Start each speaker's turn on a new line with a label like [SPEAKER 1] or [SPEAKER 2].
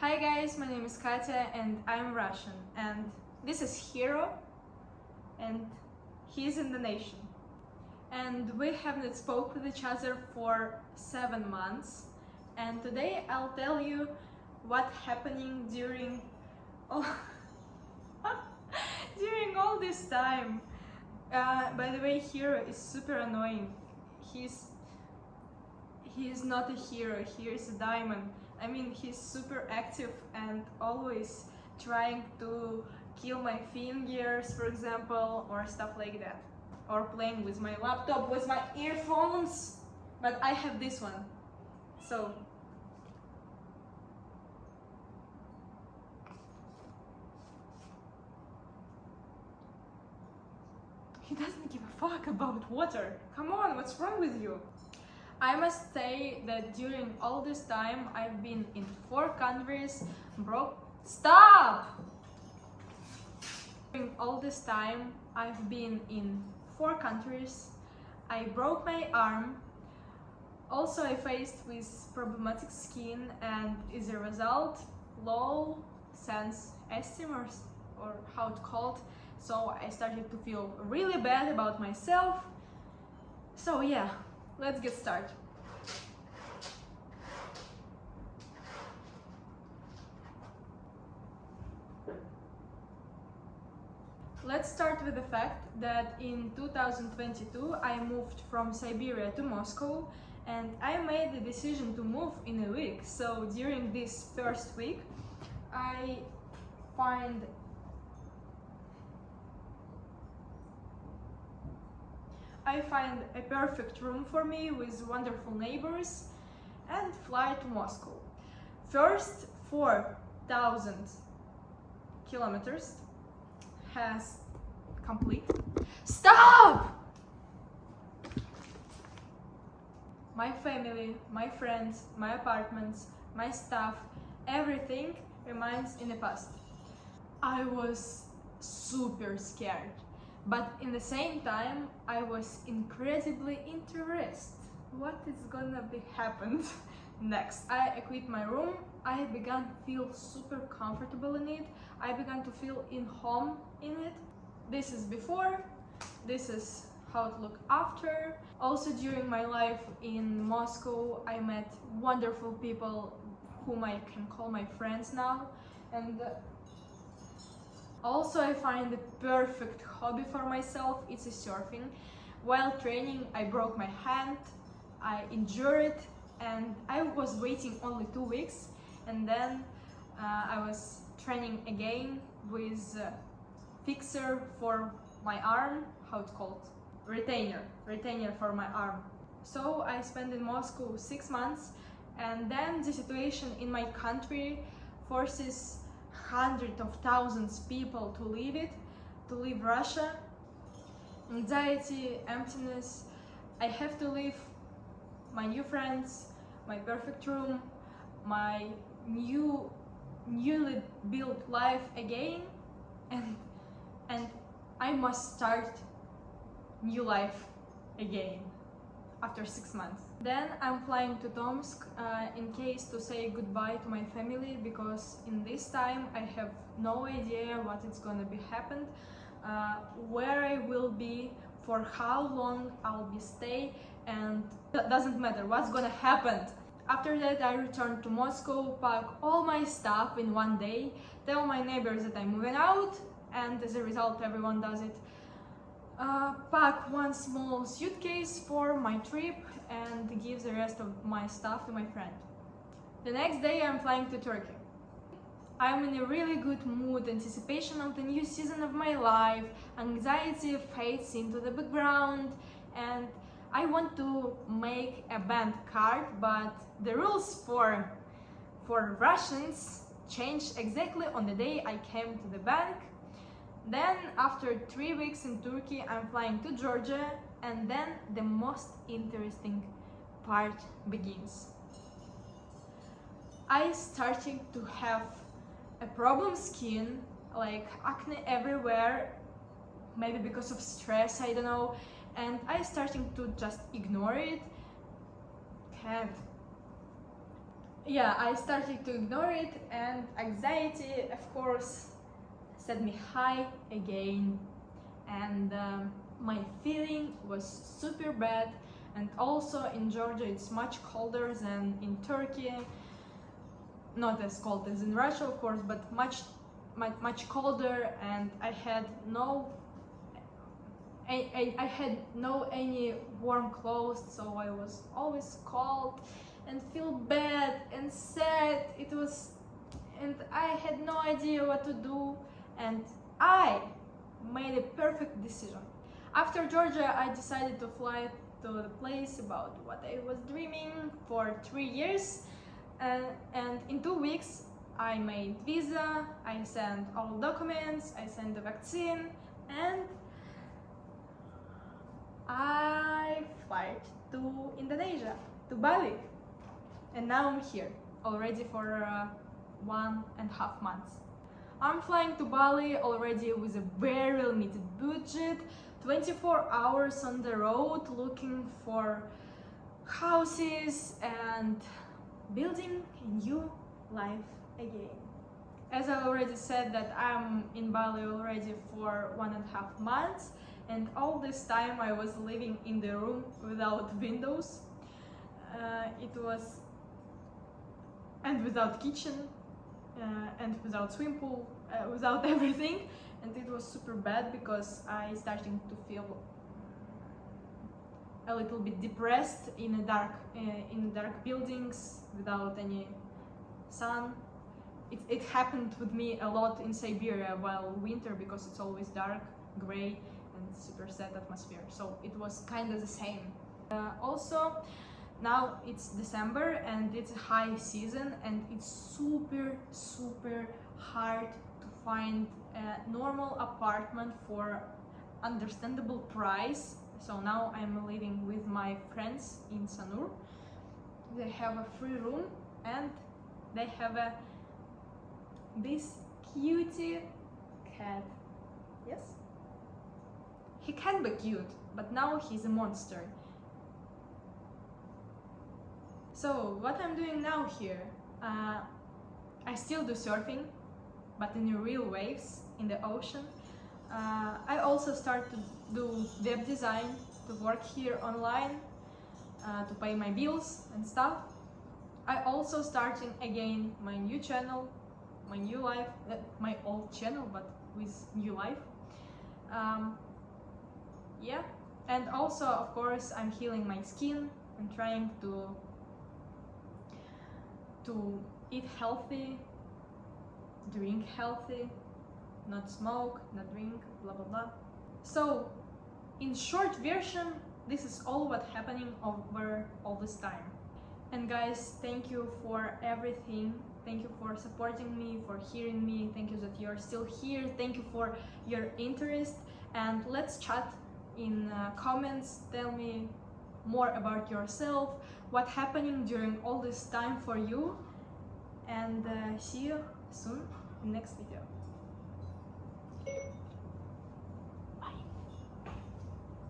[SPEAKER 1] Hi guys, my name is Katya and I'm Russian, and this is Hero and he's in the nation. And we haven't spoke with each other for 7 months, and today I'll tell you what happening during all during all this time. By the way, Hero is super annoying. He's not a hero, he's a diamond. I mean, he's super active and always trying to kill my fingers, for example, or stuff like that. Or playing with my laptop, with my earphones. But I have this one, so he doesn't give a fuck about water. Come on, what's wrong with you? I must say that during all this time I've been in 4 countries, Stop! During all this time I've been in 4 countries, I broke my arm, also I faced with problematic skin, and as a result low self-esteem or how it's called, so I started to feel really bad about myself. So yeah, let's get started. Let's start with the fact that in 2022 I moved from Siberia to Moscow, and I made the decision to move in a week. So during this first week I find a perfect room for me with wonderful neighbors and fly to Moscow. First 4,000 kilometers has complete. Stop! My family, my friends, my apartments, my stuff, everything remains in the past. I was super scared, but in the same time I was incredibly interested. What is gonna be happened next? I quit my room. I began to feel super comfortable in it. I began to feel in home in it. This is before, this is how it looked after. Also during my life in Moscow I met wonderful people whom I can call my friends now, and also I find a perfect hobby for myself. It's surfing. While training I broke my hand, I injured it, and I was waiting only 2 weeks, and then I was training again with fixer for my arm, how it's called, retainer for my arm. So I spent in Moscow 6 months, and then the situation in my country forces hundreds of thousands of people to leave Russia. Anxiety, emptiness. I have to leave my new friends, my perfect room, my newly built life again, and I must start new life again after 6 months. Then I'm flying to Tomsk in case to say goodbye to my family, because in this time I have no idea what is gonna be happened, where I will be, for how long I'll be stay, and it doesn't matter what's gonna happen. After that I returned to Moscow, pack all my stuff in 1 day, tell my neighbors that I'm moving out, and as a result everyone does it. Pack 1 small suitcase for my trip and give the rest of my stuff to my friend. The next day I'm flying to Turkey. I'm in a really good mood, anticipation of the new season of my life, anxiety fades into the background, and I want to make a bank card, but the rules for Russians changed exactly on the day I came to the bank. Then after 3 weeks in Turkey I'm flying to Georgia, and then the most interesting part begins. I started to have a problem skin, like acne everywhere, maybe because of stress, I don't know, and I starting to just ignore it. yeah, I started to ignore it, and anxiety, of course, set me high again, and my feeling was super bad. And also in Georgia it's much colder than in Turkey, not as cold as in Russia of course, but much colder, and I had no any warm clothes, so I was always cold and feel bad and sad. And I had no idea what to do, and I made a perfect decision. After Georgia, I decided to fly to the place about what I was dreaming for 3 years, and in 2 weeks I made visa, I sent all documents, I sent the vaccine, and I flight to Indonesia, to Bali, and now I'm here already for 1.5 months. I'm flying to Bali already with a very limited budget, 24 hours on the road looking for houses and building a new life again. As I already said, that I'm in Bali already for 1.5 months, and all this time I was living in the room without windows. And without kitchen, and without swimming pool, without everything, and it was super bad because I starting to feel a little bit depressed in dark buildings without any sun. It happened with me a lot in Siberia while winter, because it's always dark, gray, and super sad atmosphere. So it was kind of the same. Also, now it's December and it's a high season, and it's super hard to find a normal apartment for understandable price. So now I'm living with my friends in Sanur. They have a free room, and they have this cutie cat. Yes, he can be cute, but now he's a monster. So what I'm doing now here, I still do surfing, but in real waves in the ocean. I also start to do web design, to work here online, to pay my bills and stuff. I also starting again my new channel, my new life, my old channel, but with new life. Yeah, and also of course I'm healing my skin and trying to eat healthy, drink healthy, not smoke, not drink, blah blah blah. So in short version, this is all what happening over all this time. And guys, thank you for everything. Thank you for supporting me, for hearing me. Thank you that you're still here. Thank you for your interest, and let's chat in comments. Tell me more about yourself, what happening during all this time for you, and see you soon in next video.